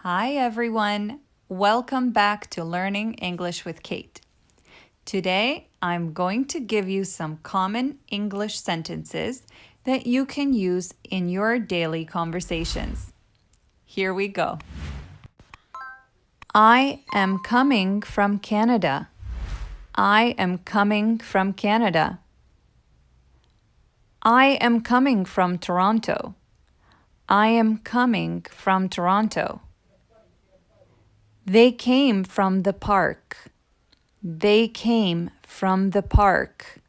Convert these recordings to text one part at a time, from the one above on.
Hi everyone! Welcome back to Learning English with Kate. Today I'm going to give you some common English sentences that you can use in your daily conversations. Here we go. I am coming from Canada. I am coming from Canada. I am coming from Toronto. I am coming from Toronto. They came from the park. They came from the park.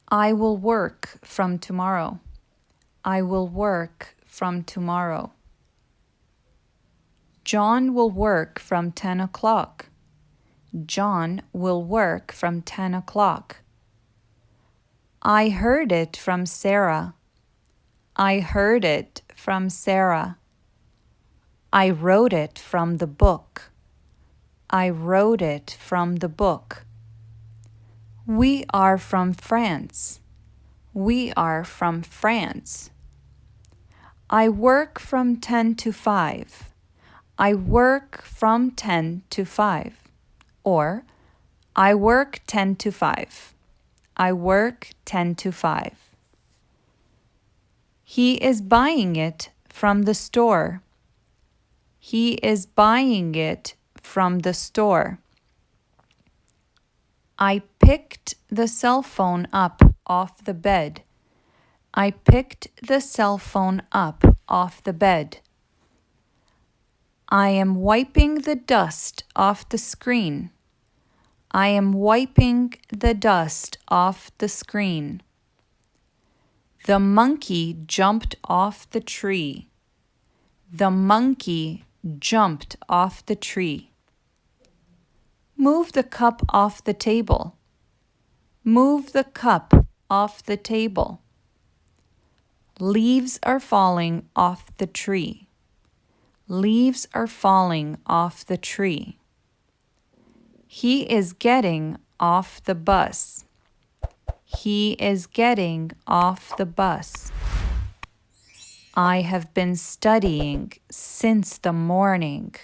I will work from tomorrow. I will work from tomorrow. John will work from 10 o'clock. John will work from 10 o'clock. I heard it from Sarah. I heard it from Sarah. I wrote it from the book. I wrote it from the book. We are from France. We are from France. I work from 10 to 5. I work from 10 to 5. Or, I work 10 to 5. I work 10 to 5. He is buying it from the store. He is buying it from the store. I picked the cell phone up off the bed. I picked the cell phone up off the bed. I am wiping the dust off the screen. I am wiping the dust off the screen. The monkey jumped off the tree. The monkey jumped off the tree. Move the cup off the table. Move the cup off the table. Leaves are falling off the tree. Leaves are falling off the tree. He is getting off the bus. He is getting off the bus. I have been studying since the morning.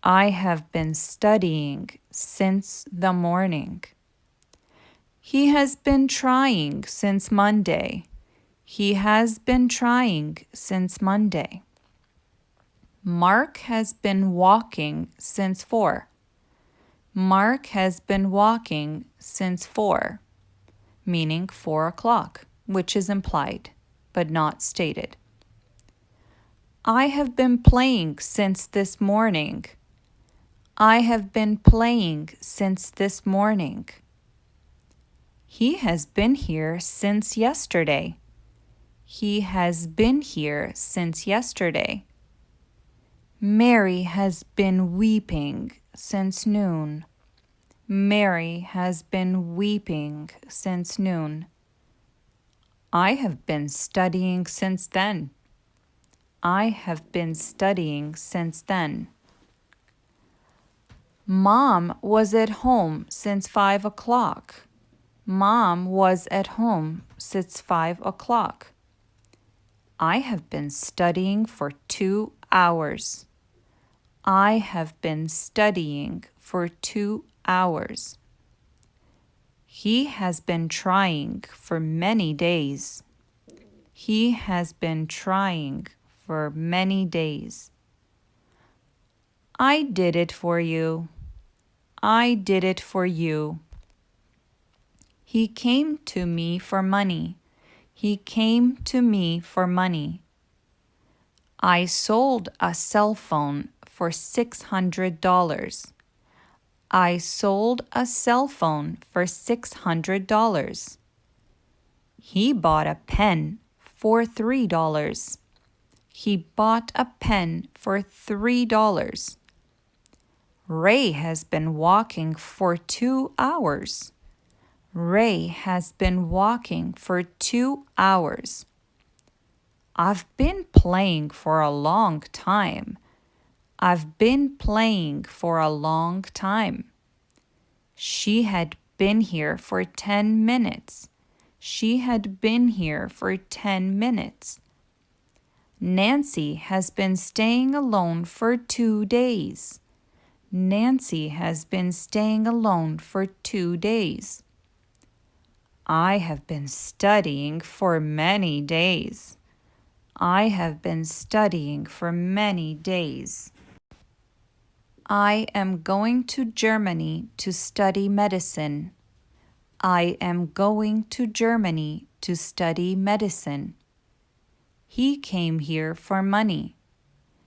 I have been studying since the morning. He has been trying since Monday. He has been trying since Monday. Mark has been walking since 4. Mark has been walking since 4, meaning 4 o'clock, which is implied, but not stated. I have been playing since this morning. I have been playing since this morning. He has been here since yesterday. He has been here since yesterday. Mary has been weeping since noon. Mary has been weeping since noon. I have been studying since then. I have been studying since then. Mom was at home since 5 o'clock. Mom was at home since 5 o'clock. I have been studying for 2 hours. I have been studying for 2 hours. He has been trying for many days. He has been trying for many days. I did it for you. I did it for you. He came to me for money. He came to me for money. I sold a cell phone for $600. I sold a cell phone for $600. He bought a pen for $3. He bought a pen for $3. Ray has been walking for 2 hours. Ray has been walking for 2 hours. I've been playing for a long time. I've been playing for a long time. She had been here for 10 minutes. She had been here for 10 minutes. Nancy has been staying alone for 2 days. Nancy has been staying alone for 2 days. I have been studying for many days. I have been studying for many days. I am going to Germany to study medicine. I am going to Germany to study medicine. He came here for money.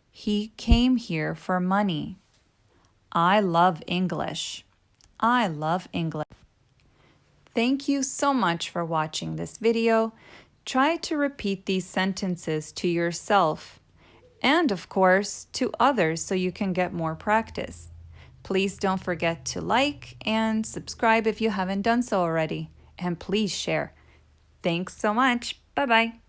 He came here for money. I love English. I love English. Thank you so much for watching this video. Try to repeat these sentences to yourself and, of course, to others so you can get more practice. Please don't forget to like and subscribe if you haven't done so already. And please share. Thanks so much. Bye-bye.